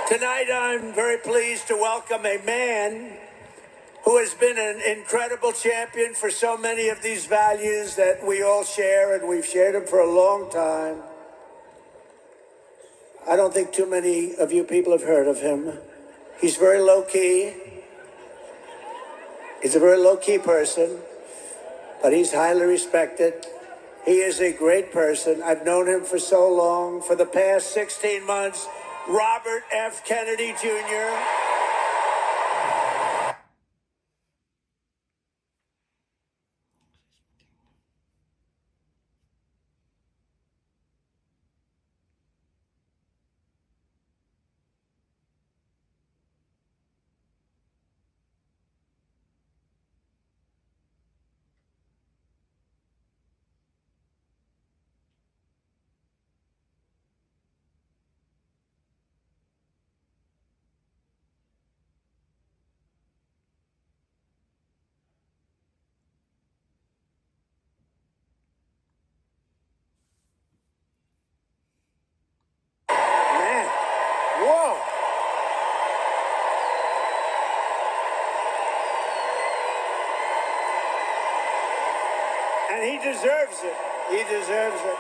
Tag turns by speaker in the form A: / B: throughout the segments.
A: Tonight, I'm very pleased to welcome a man who has been an incredible champion for so many of these values that we all share, and we've shared them for a long time. I don't think too many of you people have heard of him. He's very low-key. He's a very low-key person, but he's highly respected. He is a great person. I've known him for so long. For the past 16 months, Robert F. Kennedy Jr. Man, whoa. And he deserves it. He deserves it.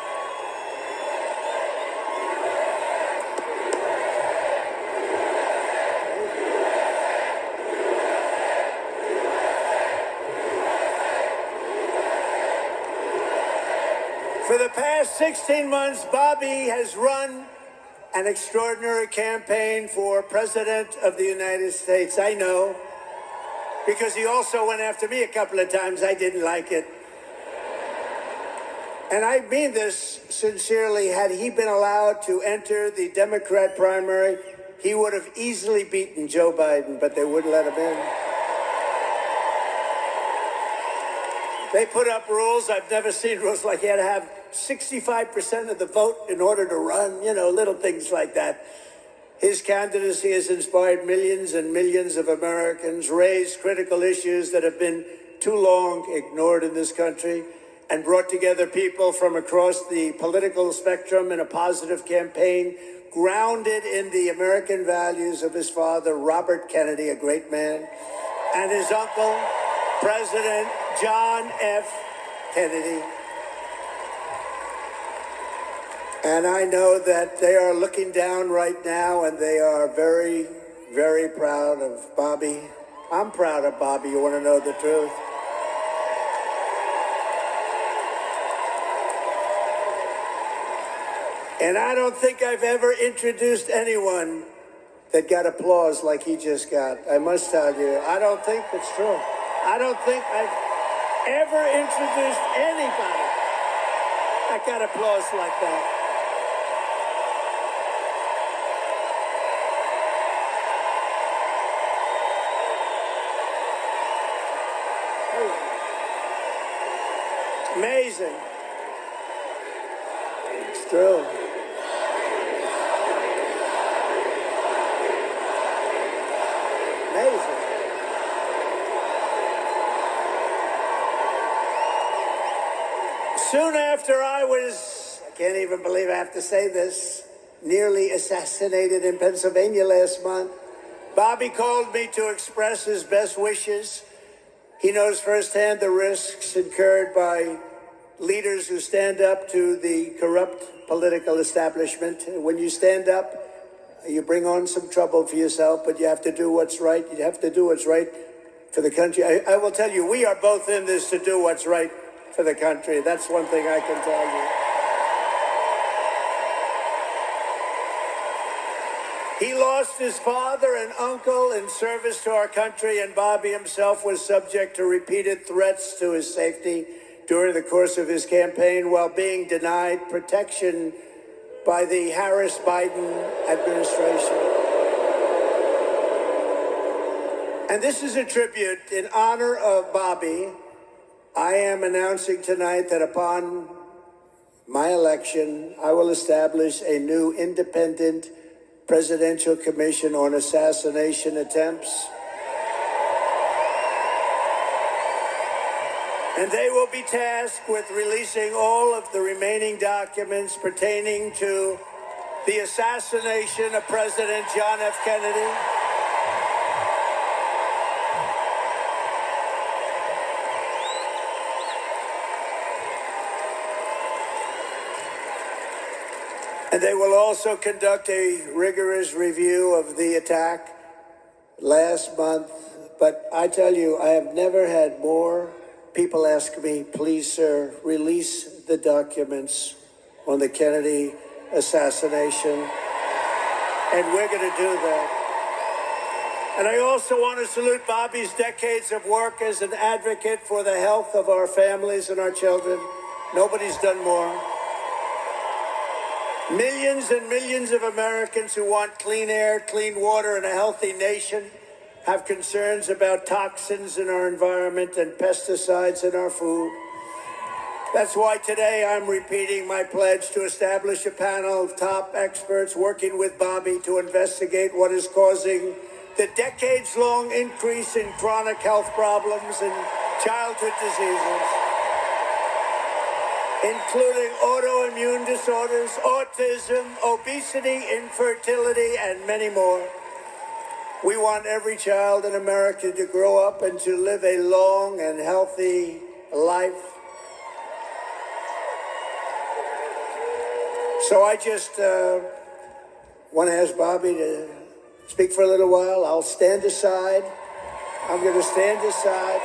A: For the past 16 months, Bobby has run an extraordinary campaign for President of the United States. I know, because he also went after me a couple of times. I didn't like it. And I mean this sincerely. Had he been allowed to enter the Democrat primary, he would have easily beaten Joe Biden, but they wouldn't let him in. They put up rules. I've never seen rules like you had to have 65% of the vote in order to run, little things like that. His candidacy has inspired millions and millions of Americans, raised critical issues that have been too long ignored in this country, and brought together people from across the political spectrum in a positive campaign grounded in the American values of his father, Robert Kennedy, a great man, and his uncle, President John F. Kennedy. And I know that they are looking down right now, and they are very, very proud of Bobby. I'm proud of Bobby. You want to know the truth? And I don't think I've ever introduced anyone that got applause like he just got. I must tell you, I don't think it's true. I don't think I've ever introduced anybody that got applause like that. Amazing. It's true. Amazing. Soon after I can't even believe I have to say this, nearly assassinated in Pennsylvania last month, Bobby called me to express his best wishes. He knows firsthand the risks incurred by leaders who stand up to the corrupt political establishment. When you stand up, you bring on some trouble for yourself, but you have to do what's right. You have to do what's right for the country. I will tell you, we are both in this to do what's right for the country. That's one thing I can tell you. He lost his father and uncle in service to our country, and Bobby himself was subject to repeated threats to his safety during the course of his campaign while being denied protection by the Harris-Biden administration. And this is a tribute in honor of Bobby. I am announcing tonight that upon my election, I will establish a new independent Presidential Commission on Assassination Attempts. And they will be tasked with releasing all of the remaining documents pertaining to the assassination of President John F. Kennedy, and they will also conduct a rigorous review of the attack last month. But I tell you, I have never had more people ask me, please, sir, release the documents on the Kennedy assassination. And we're going to do that. And I also want to salute Bobby's decades of work as an advocate for the health of our families and our children. Nobody's done more. Millions and millions of Americans who want clean air, clean water, and a healthy nation have concerns about toxins in our environment and pesticides in our food. That's why today I'm repeating my pledge to establish a panel of top experts working with Bobby to investigate what is causing the decades-long increase in chronic health problems and childhood diseases, including autoimmune disorders, autism, obesity, infertility, and many more. We want every child in America to grow up and to live a long and healthy life. So I just want to ask Bobby to speak for a little while. I'll stand aside. I'm going to stand aside.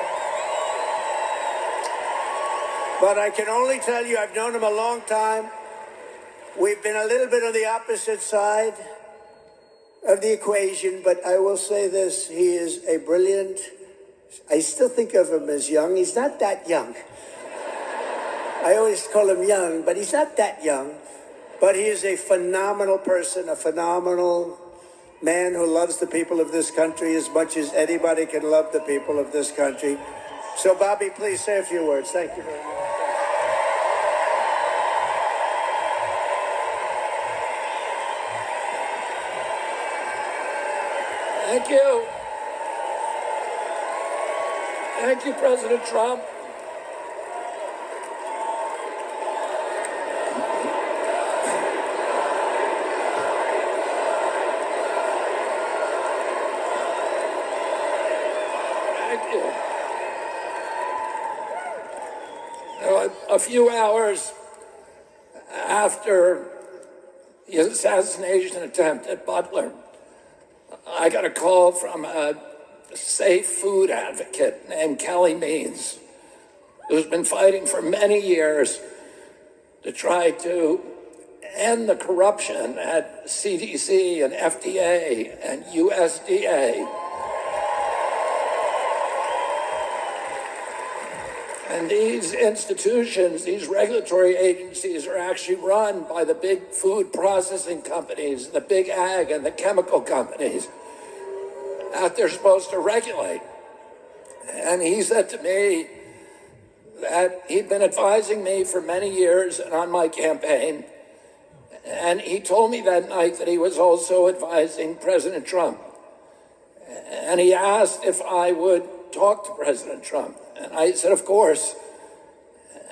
A: But I can only tell you, I've known him a long time. We've been a little bit on the opposite side of the equation, but I will say this, he is a brilliant, I still think of him as young. He's not that young. I always call him young, but he's not that young. But he is a phenomenal person, a phenomenal man who loves the people of this country as much as anybody can love the people of this country. So, Bobby, please say a few words. Thank you very much.
B: Thank you. Thank you, President Trump. Thank you. A few hours after the assassination attempt at Butler, I got a call from a safe food advocate named Kelly Means, who's been fighting for many years to try to end the corruption at CDC and FDA and USDA. And these institutions, these regulatory agencies, are actually run by the big food processing companies, the big ag and the chemical companies that they're supposed to regulate. And he said to me that he'd been advising me for many years and on my campaign. And he told me that night that he was also advising President Trump. And he asked if I would talk to President Trump. And I said, of course.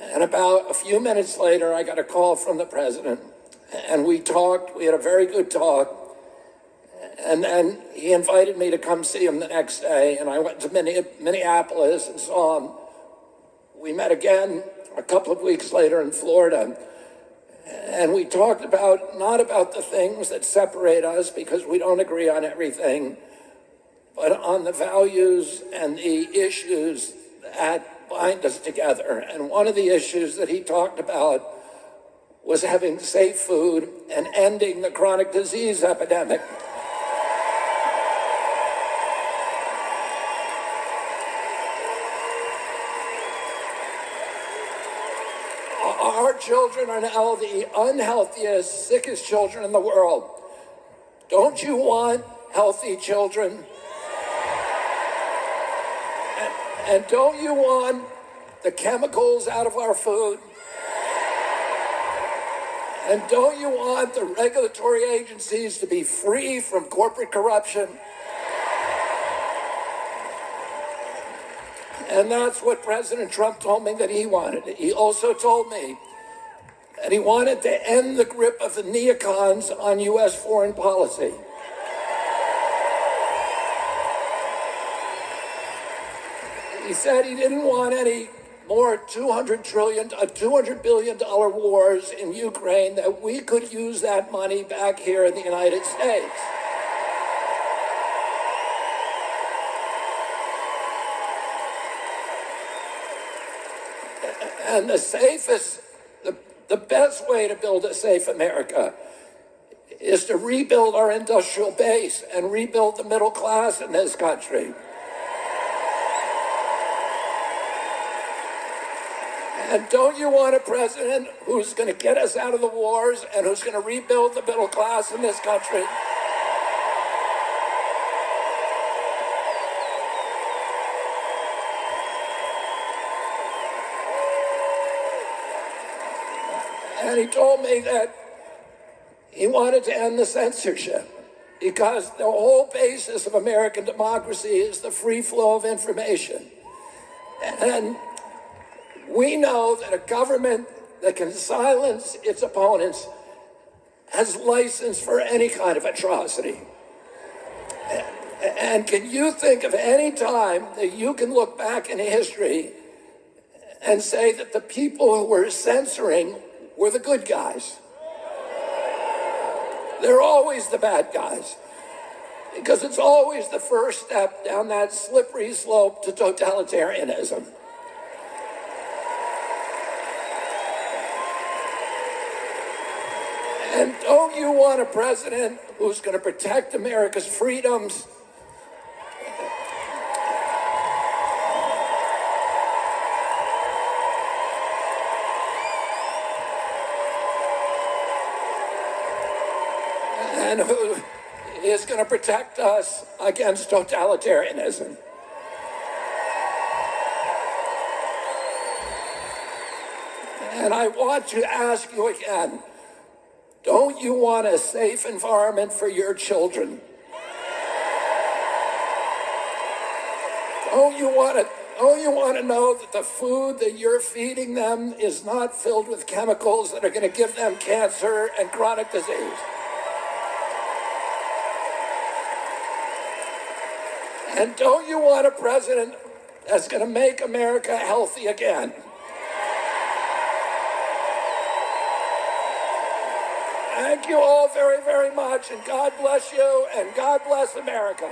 B: And about a few minutes later, I got a call from the president. And we talked. We had a very good talk. And then he invited me to come see him the next day. And I went to Minneapolis and saw him. We met again a couple of weeks later in Florida. And we talked about, not about the things that separate us because we don't agree on everything, but on the values and the issues that bind us together. And one of the issues that he talked about was having safe food and ending the chronic disease epidemic. Our children are now the unhealthiest, sickest children in the world. Don't you want healthy children? And don't you want the chemicals out of our food? And don't you want the regulatory agencies to be free from corporate corruption? And that's what President Trump told me that he wanted. He also told me And he wanted to end the grip of the neocons on U.S. foreign policy. He said he didn't want any more $200 billion wars in Ukraine, that we could use that money back here in the United States. And the best way to build a safe America is to rebuild our industrial base and rebuild the middle class in this country. And don't you want a president who's going to get us out of the wars and who's going to rebuild the middle class in this country? And he told me that he wanted to end the censorship because the whole basis of American democracy is the free flow of information. And we know that a government that can silence its opponents has license for any kind of atrocity. And can you think of any time that you can look back in history and say that the people who were censoring were the good guys? They're always the bad guys, because it's always the first step down that slippery slope to totalitarianism. And don't you want a president who's going to protect America's freedoms? And who is going to protect us against totalitarianism? And I want to ask you again, don't you want a safe environment for your children? Don't you want to know that the food that you're feeding them is not filled with chemicals that are going to give them cancer and chronic disease? And don't you want a president that's going to make America healthy again? Thank you all very, very much, and God bless you, and God bless America.